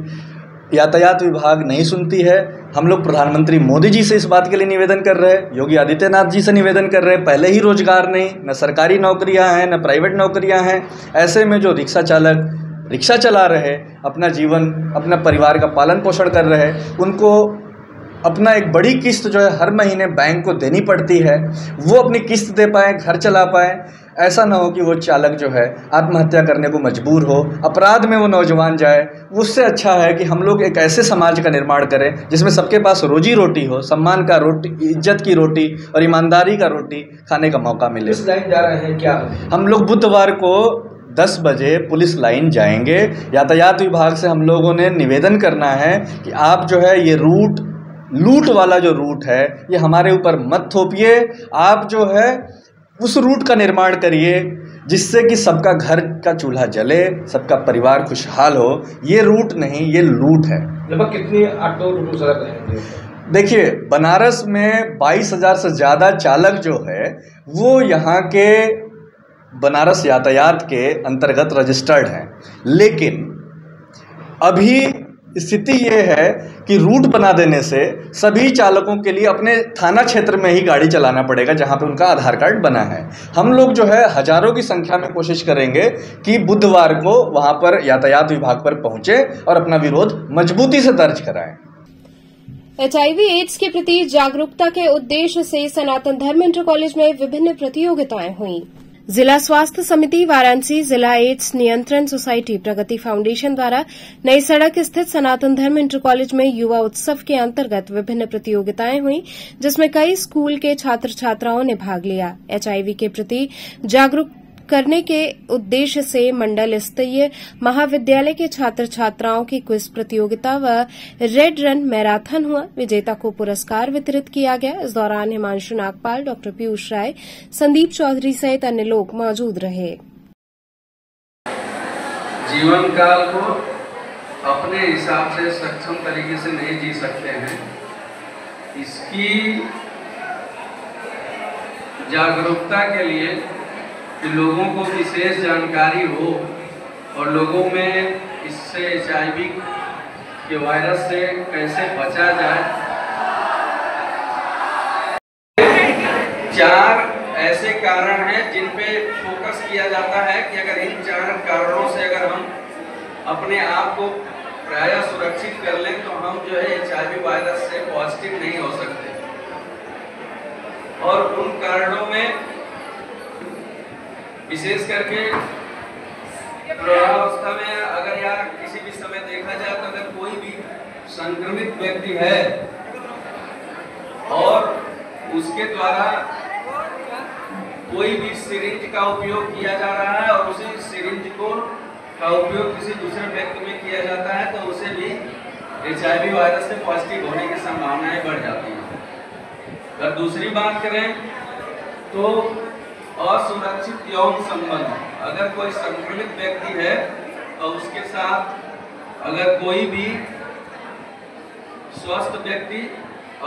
यातायात विभाग नहीं सुनती है, हम लोग प्रधानमंत्री मोदी जी से इस बात के लिए निवेदन कर रहे हैं, योगी आदित्यनाथ जी से निवेदन कर रहे हैं। पहले ही रोजगार नहीं, न सरकारी नौकरियां हैं न प्राइवेट नौकरियां हैं। ऐसे में जो रिक्शा चालक रिक्शा चला रहे, अपना जीवन अपना परिवार का पालन पोषण कर रहे, उनको अपना एक बड़ी किस्त जो है हर महीने बैंक को देनी पड़ती है, वो अपनी किस्त दे पाएँ, घर चला पाएँ। ऐसा ना हो कि वो चालक जो है आत्महत्या करने को मजबूर हो, अपराध में वो नौजवान जाए। उससे अच्छा है कि हम लोग एक ऐसे समाज का निर्माण करें जिसमें सबके पास रोजी रोटी हो, सम्मान का रोटी, इज्जत की रोटी और ईमानदारी का रोटी खाने का मौका मिले। इस लाइन जा रहे हैं क्या? हम लोग बुधवार को 10 बजे पुलिस लाइन जाएंगे। यातायात विभाग से हम लोगों ने निवेदन करना है कि आप जो है ये लूट वाला जो रूट है ये हमारे ऊपर मत थोपिए। आप जो है उस रूट का निर्माण करिए जिससे कि सबका घर का चूल्हा जले, सबका परिवार खुशहाल हो। ये रूट नहीं, ये लूट है। लगभग कितनी ऑटो टोटो सड़क रहेंगे? देखिए, बनारस में 22,000 से ज़्यादा चालक जो है वो यहाँ के बनारस यातायात के अंतर्गत रजिस्टर्ड हैं। लेकिन अभी स्थिति ये है कि रूट बना देने से सभी चालकों के लिए अपने थाना क्षेत्र में ही गाड़ी चलाना पड़ेगा जहां पे उनका आधार कार्ड बना है। हम लोग जो है हजारों की संख्या में कोशिश करेंगे कि बुधवार को वहां पर यातायात विभाग पर पहुंचे और अपना विरोध मजबूती से दर्ज कराएं। HIV एड्स के प्रति जागरूकता के उद्देश्य से सनातन धर्म इंटर कॉलेज में विभिन्न प्रतियोगिताएं हुई। जिला स्वास्थ्य समिति वाराणसी, जिला एड्स नियंत्रण सोसाइटी, प्रगति फाउंडेशन द्वारा नई सड़क स्थित सनातन धर्म इंटर कॉलेज में युवा उत्सव के अंतर्गत विभिन्न प्रतियोगिताएं हुई, जिसमें कई स्कूल के छात्र छात्राओं ने भाग लिया। HIV के प्रति जागरूक करने के उद्देश्य से मंडल स्तरीय महाविद्यालय के छात्र छात्राओं की क्विज प्रतियोगिता व रेड रन मैराथन हुआ। विजेता को पुरस्कार वितरित किया गया। इस दौरान हिमांशु नागपाल, डॉक्टर पीयूष राय, संदीप चौधरी सहित अन्य लोग मौजूद रहे। जीवन काल को अपने हिसाब से सक्षम तरीके से नहीं जी सकते हैं, इसकी जागरूकता के लिए कि लोगों को विशेष जानकारी हो और लोगों में इससे HIV के वायरस से कैसे बचा जाए। 4 ऐसे कारण हैं जिन पे फोकस किया जाता है कि अगर इन 4 कारणों से अगर हम अपने आप को प्रायः सुरक्षित कर लें तो हम जो है HIV वायरस से पॉजिटिव नहीं हो सकते। और उन कारणों में विशेष करके प्रौढ़ावस्था में अगर या किसी भी समय देखा जाए तो अगर कोई भी संक्रमित व्यक्ति है और उसके द्वारा कोई भी सिरिंज का उपयोग किया जा रहा है और उसी सिरिंज का उपयोग किसी दूसरे व्यक्ति में किया जाता है तो उसे भी HIV वायरस से पॉजिटिव होने की संभावनाएं बढ़ जाती हैं। अगर दूसरी बात करें तो असुरक्षित यौन संबंध, अगर कोई संक्रमित व्यक्ति है तो उसके साथ अगर कोई भी स्वस्थ व्यक्ति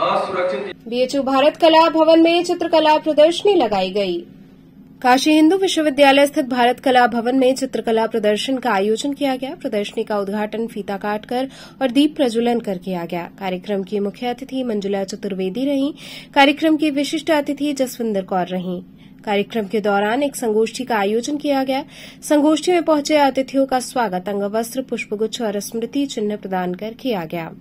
असुरक्षित। BHU भारत कला भवन में चित्रकला प्रदर्शनी लगाई गई। काशी हिंदू विश्वविद्यालय स्थित भारत कला भवन में चित्रकला प्रदर्शन का आयोजन किया गया। प्रदर्शनी का उद्घाटन फीता काटकर और दीप प्रज्वलन कर किया गया। कार्यक्रम की मुख्य अतिथि मंजुला चतुर्वेदी रहीं। कार्यक्रम की विशिष्ट अतिथि जसविंदर कौर रहीं। कार्यक्रम के दौरान एक संगोष्ठी का आयोजन किया गया। संगोष्ठी में पहुंचे अतिथियों का स्वागत अंगवस्त्र, पुष्पगुच्छ और स्मृति चिन्ह प्रदान कर किया गया।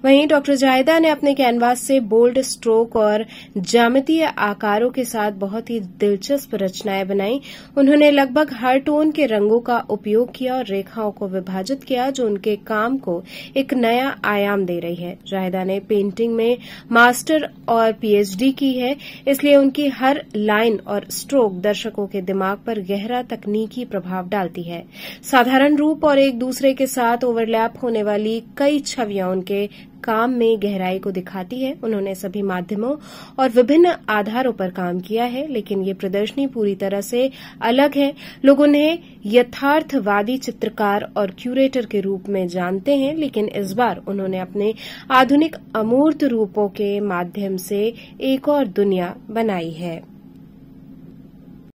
वहीं डॉ जाहिदा ने अपने कैनवास से बोल्ड स्ट्रोक और ज्यामितीय आकारों के साथ बहुत ही दिलचस्प रचनाएं बनाई। उन्होंने लगभग हर टोन के रंगों का उपयोग किया और रेखाओं को विभाजित किया, जो उनके काम को एक नया आयाम दे रही है। जाहिदा ने पेंटिंग में मास्टर और पीएचडी की है, इसलिए उनकी हर लाइन और स्ट्रोक दर्शकों के दिमाग पर गहरा तकनीकी प्रभाव डालती है। साधारण रूप और एक दूसरे के साथ ओवरलैप होने वाली कई छवियां उनके काम में गहराई को दिखाती है। उन्होंने सभी माध्यमों और विभिन्न आधारों पर काम किया है, लेकिन ये प्रदर्शनी पूरी तरह से अलग है। लोग उन्हें यथार्थवादी चित्रकार और क्यूरेटर के रूप में जानते हैं, लेकिन इस बार उन्होंने अपने आधुनिक अमूर्त रूपों के माध्यम से एक और दुनिया बनाई है।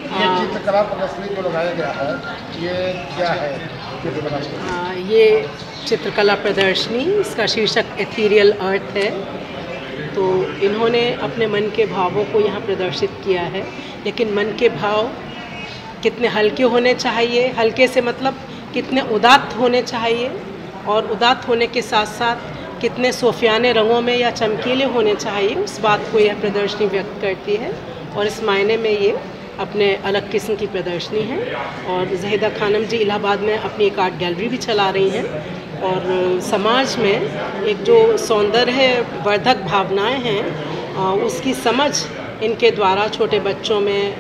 ये चित्रकला प्रदर्शनी जो लगाया गया है, ये क्या है? ये चित्रकला प्रदर्शनी, इसका शीर्षक एथीरियल अर्थ है। तो इन्होंने अपने मन के भावों को यहाँ प्रदर्शित किया है, लेकिन मन के भाव कितने हल्के होने चाहिए, हल्के से मतलब कितने उदात्त होने चाहिए, और उदात्त होने के साथ साथ कितने सोफियाने रंगों में या चमकीले होने चाहिए, उस बात को यह प्रदर्शनी व्यक्त करती है। और इस मायने में ये अपने अलग किस्म की प्रदर्शनी है। और ज़हीदा खानम जी इलाहाबाद में अपनी एक आर्ट गैलरी भी चला रही हैं, और समाज में एक जो सौंदर्य वर्धक भावनाएं हैं, उसकी समझ इनके द्वारा छोटे बच्चों में,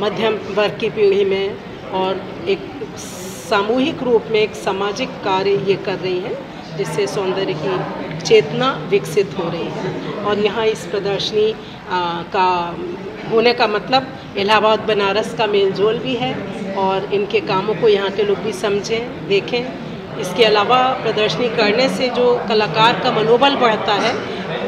मध्यम वर्ग की पीढ़ी में, और एक सामूहिक रूप में एक सामाजिक कार्य ये कर रही हैं, जिससे सौंदर्य की चेतना विकसित हो रही है। और यहाँ इस प्रदर्शनी का होने का मतलब इलाहाबाद बनारस का मेलजोल भी है, और इनके कामों को यहाँ के लोग भी समझें, देखें। इसके अलावा प्रदर्शनी करने से जो कलाकार का मनोबल बढ़ता है,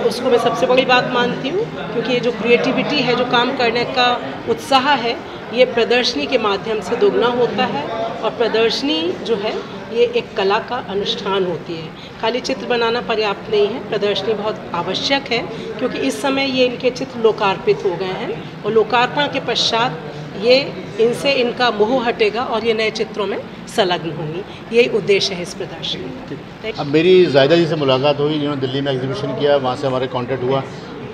उसको मैं सबसे बड़ी बात मानती हूँ, क्योंकि ये जो क्रिएटिविटी है, जो काम करने का उत्साह है, ये प्रदर्शनी के माध्यम से दोगुना होता है। और प्रदर्शनी जो है, ये एक कला का अनुष्ठान होती है। खाली चित्र बनाना पर्याप्त नहीं है, प्रदर्शनी बहुत आवश्यक है, क्योंकि इस समय ये इनके चित्र लोकार्पित हो गए हैं, और लोकार्पण के पश्चात ये इनसे इनका मोह हटेगा और ये नए चित्रों में संलग्न होंगी। यही उद्देश्य है इस प्रदर्शनी। अब मेरी जाहिदा जी से मुलाकात हुई, जिन्होंने दिल्ली में एग्जीबिशन किया, वहाँ से हमारे कॉन्टैक्ट हुआ,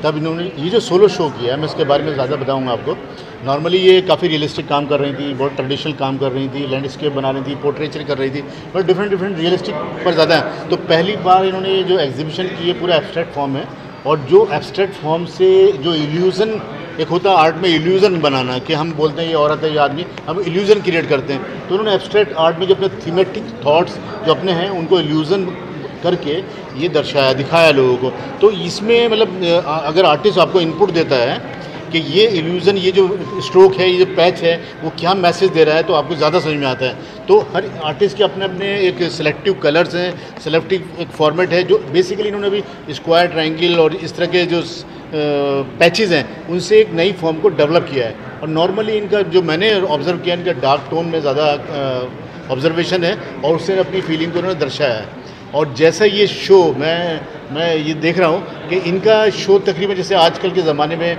तब इन्होंने ये जो सोलो शो किया है, मैं इसके बारे में ज़्यादा बताऊंगा आपको। नॉर्मली ये काफ़ी रियलिस्टिक काम कर रही थी, बहुत ट्रेडिशनल काम कर रही थी, लैंडस्केप बना रही थी, पोर्ट्रेचर कर रही थी, बट डिफरेंट रियलिस्टिक पर ज़्यादा है। तो पहली बार इन्होंने ये जो एग्जीबिशन की है, पूरा एब्स्ट्रैक्ट फॉर्म है, और जो एब्स्ट्रैक्ट फॉर्म से जो इल्यूज़न एक होता है आर्ट में, इल्यूज़न बनाना, कि हम बोलते हैं ये औरत है, ये आदमी, हम इल्यूज़न क्रिएट करते हैं। तो उन्होंने एब्स्ट्रैक्ट आर्ट में जो अपने थीमेटिक थॉट्स जो अपने हैं, उनको इल्यूज़न करके ये दर्शाया, दिखाया लोगों को। तो इसमें मतलब अगर आर्टिस्ट आपको इनपुट देता है कि ये इल्यूज़न, ये जो स्ट्रोक है, ये जो पैच है, वो क्या मैसेज दे रहा है, तो आपको ज़्यादा समझ में आता है। तो हर आर्टिस्ट के अपने अपने एक सेलेक्टिव कलर्स हैं, सेलेक्टिव एक फॉर्मेट है, जो बेसिकली इन्होंने अभी स्क्वायर, ट्रायंगल और इस तरह के जो पैचेज़ हैं, उनसे एक नई फॉर्म को डेवलप किया है। और नॉर्मली इनका जो मैंने ऑब्ज़र्व किया, इनका डार्क टोन में ज़्यादा ऑब्जर्वेशन है, और उससे अपनी फीलिंग को उन्होंने दर्शाया है। और जैसा ये शो मैं ये देख रहा हूँ कि इनका शो तकरीबन जैसे आजकल के ज़माने में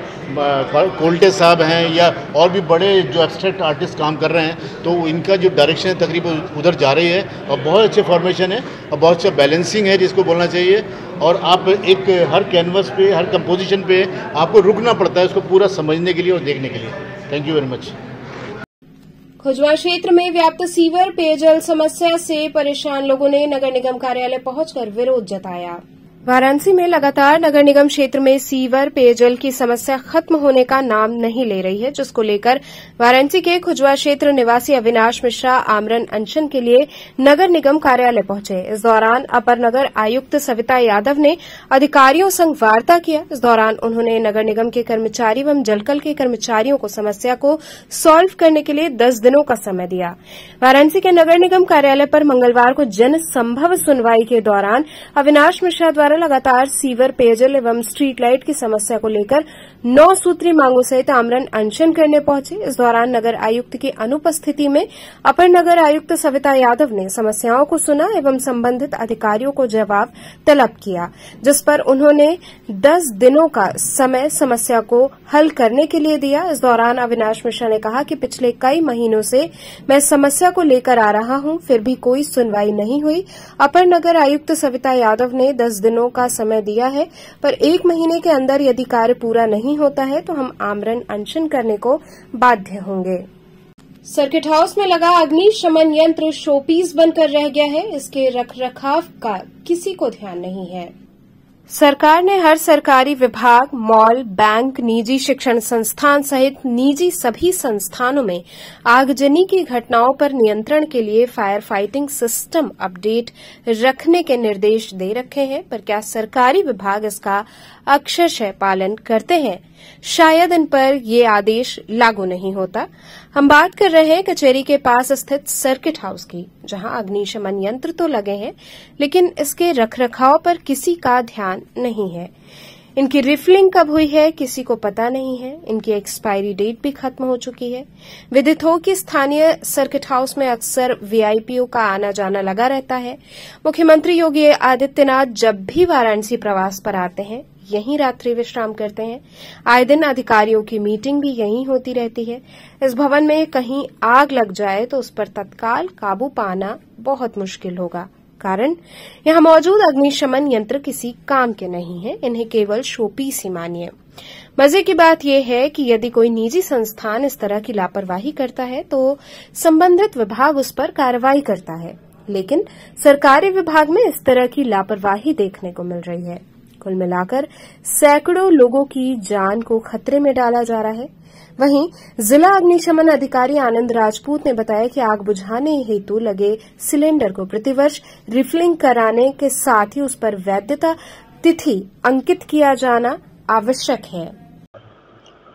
कोल्टे साहब हैं, या और भी बड़े जो एब्स्ट्रैक्ट आर्टिस्ट काम कर रहे हैं, तो इनका जो डायरेक्शन है तकरीबन उधर जा रही है, और बहुत अच्छे फॉर्मेशन है, और बहुत अच्छा बैलेंसिंग है, जिसको बोलना चाहिए। और आप एक हर कैनवस पे, हर कंपोजिशन पे आपको रुकना पड़ता है उसको पूरा समझने के लिए और देखने के लिए। Thank you very much. खुजवा क्षेत्र में व्याप्त सीवर पेयजल समस्या से परेशान लोगों ने नगर निगम कार्यालय पहुंचकर विरोध जताया। वाराणसी में लगातार नगर निगम क्षेत्र में सीवर पेयजल की समस्या खत्म होने का नाम नहीं ले रही है, जिसको लेकर वाराणसी के खुजवा क्षेत्र निवासी अविनाश मिश्रा आमरण अनशन के लिए नगर निगम कार्यालय पहुंचे। इस दौरान अपर नगर आयुक्त सविता यादव ने अधिकारियों संग वार्ता किया। इस दौरान उन्होंने नगर निगम के कर्मचारी एवं जलकल के कर्मचारियों को समस्या को सॉल्व करने के लिए 10 दिनों का समय दिया। वाराणसी के नगर निगम कार्यालय पर मंगलवार को जन संभव सुनवाई के दौरान अविनाश मिश्रा द्वारा द्वारा लगातार सीवर, पेयजल एवं स्ट्रीट लाइट की समस्या को लेकर 9 सूत्री मांगों सहित आमरण अनशन करने पहुंचे। इस दौरान नगर आयुक्त की अनुपस्थिति में अपर नगर आयुक्त सविता यादव ने समस्याओं को सुना एवं संबंधित अधिकारियों को जवाब तलब किया, जिस पर उन्होंने 10 दिनों का समय समस्या को हल करने के लिए दिया। इस दौरान अविनाश मिश्रा ने कहा कि पिछले कई महीनों से मैं समस्या को लेकर आ रहा हूं, फिर भी कोई सुनवाई नहीं हुई। अपर नगर आयुक्त सविता यादव ने 10 दिनों का समय दिया है, पर 1 महीने के अंदर यदि कार्य पूरा नहीं होता है तो हम आमरण अनशन करने को बाध्य होंगे। सर्किट हाउस में लगा अग्निशमन यंत्र शोपीस बनकर रह गया है। इसके रखरखाव का किसी को ध्यान नहीं है। सरकार ने हर सरकारी विभाग, मॉल, बैंक, निजी शिक्षण संस्थान सहित निजी सभी संस्थानों में आगजनी की घटनाओं पर नियंत्रण के लिए फायर फाइटिंग सिस्टम अपडेट रखने के निर्देश दे रखे हैं, पर क्या सरकारी विभाग इसका अक्षरशः पालन करते हैं? शायद इन पर ये आदेश लागू नहीं होता। हम बात कर रहे हैं कचेरी के पास स्थित सर्किट हाउस की, जहां अग्निशमन यंत्र तो लगे हैं, लेकिन इसके रखरखाव पर किसी का ध्यान नहीं है। इनकी रिफिलिंग कब हुई है किसी को पता नहीं है। इनकी एक्सपायरी डेट भी खत्म हो चुकी है। विदित हो कि स्थानीय सर्किट हाउस में अक्सर वीआईपीओ का आना जाना लगा रहता है। मुख्यमंत्री योगी आदित्यनाथ जब भी वाराणसी प्रवास पर आते हैं, यहीं रात्रि विश्राम करते हैं। आए दिन अधिकारियों की मीटिंग भी यहीं होती रहती है। इस भवन में कहीं आग लग जाए तो उस पर तत्काल काबू पाना बहुत मुश्किल होगा, कारण यहां मौजूद अग्निशमन यंत्र किसी काम के नहीं है। इन्हें केवल शोपीस ही मानिए। मजे की बात यह है कि यदि कोई निजी संस्थान इस तरह की लापरवाही करता है तो संबंधित विभाग उस पर कार्रवाई करता है, लेकिन सरकारी विभाग में इस तरह की लापरवाही देखने को मिल रही है। कुल मिलाकर सैकड़ों लोगों की जान को खतरे में डाला जा रहा है। वहीं जिला अग्निशमन अधिकारी आनंद राजपूत ने बताया कि आग बुझाने हेतु लगे सिलेंडर को प्रतिवर्ष रिफिलिंग कराने के साथ ही उस पर वैधता तिथि अंकित किया जाना आवश्यक है।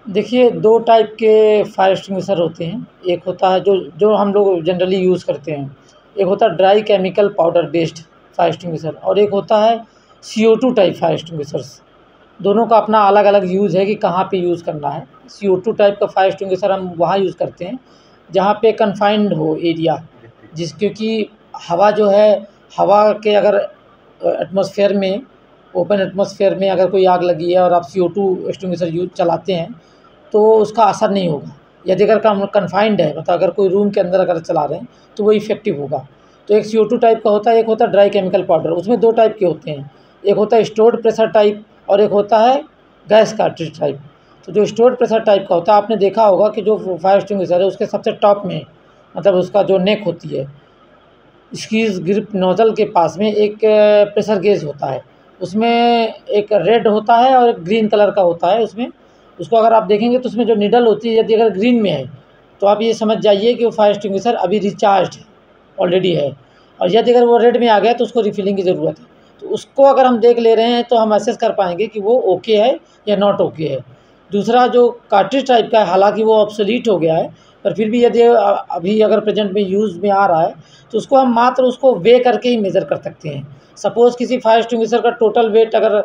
देखिए, 2 टाइप के फायर एक्सटिंग्विशर होते हैं। एक होता है जो हम लोग जनरली यूज़ करते हैं, एक होता है dry chemical powder based fire extinguisher, और एक होता है CO2 टाइप फायर एक्सटिंग्विशर्स। दोनों का अपना अलग अलग यूज़ है कि कहाँ पे यूज़ करना है। CO2 टाइप का फायर एक्सटिंग्विशर हम वहाँ यूज़ करते हैं जहाँ पे कन्फाइंड हो एरिया, क्योंकि हवा जो है, हवा के अगर एटमॉस्फेयर में, ओपन एटमॉस्फेयर में अगर कोई आग लगी है और आप CO2 एक्सटिंग्विशर यूज चलाते हैं तो उसका असर नहीं होगा। यदि अगर कन्फाइंड है, मतलब अगर कोई रूम के अंदर अगर चला रहे हैं तो वो इफेक्टिव होगा। तो एक CO2 टाइप का होता है, एक होता है ड्राई केमिकल पाउडर। उसमें 2 टाइप के होते हैं, एक होता है स्टोर्ड प्रेशर टाइप और एक होता है गैस कार्ट्रिज टाइप। तो जो स्टोर्ड प्रेशर टाइप का होता है, आपने देखा होगा कि जो फायर एक्सटिंग्विशर है उसके सबसे टॉप में, मतलब उसका जो नेक होती है, स्क्वीज ग्रिप नोजल के पास में एक प्रेशर गेज होता है। उसमें एक रेड होता है और एक ग्रीन कलर का होता है। उसको अगर आप देखेंगे तो उसमें जो निडल होती है, यदि अगर ग्रीन में है तो आप ये समझ जाइए कि वो फायर एक्सटिंग्विशर अभी रिचार्ज ऑलरेडी है, और यदि अगर वो रेड में आ गया तो उसको रिफिलिंग की ज़रूरत है। तो उसको अगर हम देख ले रहे हैं तो हम असेस कर पाएंगे कि वो ओके है या नॉट ओके है। दूसरा जो कार्ट्रिज टाइप का है, हालांकि वो ऑब्सोलीट हो गया है, पर फिर भी यदि अभी अगर प्रेजेंट में यूज़ में आ रहा है तो उसको हम मात्र उसको वे करके ही मेज़र कर सकते हैं। सपोज़ किसी फायर एक्सटिंग्विशर का टोटल वेट अगर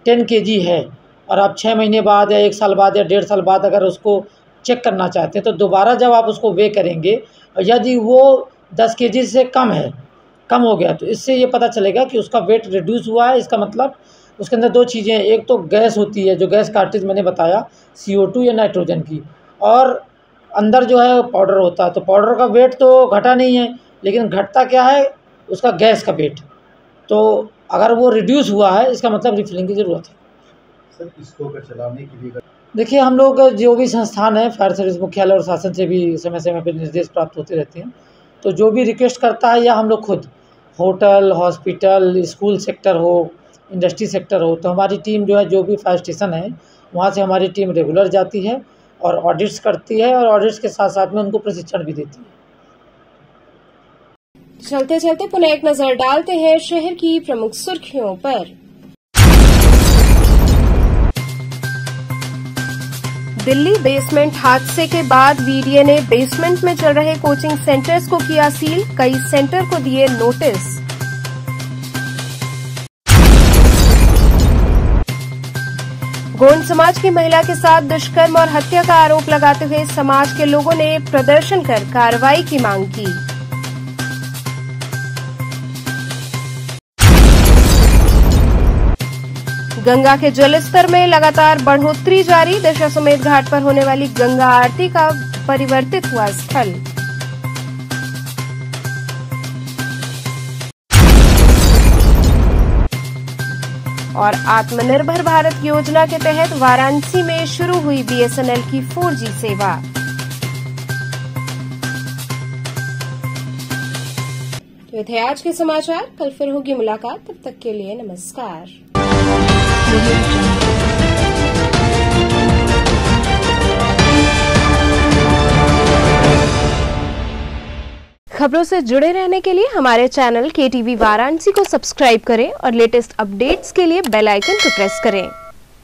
10 kg है और आप 6 महीने बाद या 1 साल बाद या 1.5 साल बाद अगर उसको चेक करना चाहते हैं तो दोबारा जब आप उसको वे करेंगे, और यदि वो 10 kg से कम हो गया तो इससे ये पता चलेगा कि उसका वेट रिड्यूस हुआ है। इसका मतलब उसके अंदर 2 चीज़ें हैं, एक तो गैस होती है, जो गैस कार्ट्रिज मैंने बताया CO2 या नाइट्रोजन की, और अंदर जो है पाउडर होता है। तो पाउडर का वेट तो घटा नहीं है, लेकिन घटता क्या है, उसका गैस का वेट। तो अगर वो रिड्यूस हुआ है, इसका मतलब रिफिलिंग की ज़रूरत है। सर, इसको अगर चलाने के लिए देखिए, हम लोग जो भी संस्थान है, फायर सर्विस मुख्यालय और शासन से भी समय समय पर निर्देश प्राप्त होते रहते हैं। तो जो भी रिक्वेस्ट करता है, या हम लोग खुद होटल, हॉस्पिटल, स्कूल सेक्टर हो, इंडस्ट्री सेक्टर हो, तो हमारी टीम जो है, जो भी फायर स्टेशन है वहाँ से हमारी टीम रेगुलर जाती है और ऑडिट्स करती है, और ऑडिट्स के साथ साथ में उनको प्रशिक्षण भी देती है। चलते चलते पुनः एक नजर डालते हैं शहर की प्रमुख सुर्खियों पर। दिल्ली बेसमेंट हादसे के बाद वीडीए ने बेसमेंट में चल रहे कोचिंग सेंटर्स को किया सील, कई सेंटर को दिए नोटिस। गोंड समाज की महिला के साथ दुष्कर्म और हत्या का आरोप लगाते हुए समाज के लोगों ने प्रदर्शन कर कार्रवाई की मांग की। गंगा के जलस्तर में लगातार बढ़ोतरी जारी, दशाश्वमेध घाट पर होने वाली गंगा आरती का परिवर्तित हुआ स्थल। और आत्मनिर्भर भारत योजना के तहत वाराणसी में शुरू हुई BSNL की 4G सेवा। तो ये थे आज के समाचार, कल फिर होगी मुलाकात, तब तक के लिए नमस्कार। खबरों से जुड़े रहने के लिए हमारे चैनल KTV वाराणसी को सब्सक्राइब करें और लेटेस्ट अपडेट्स के लिए बेल आइकन को प्रेस करें।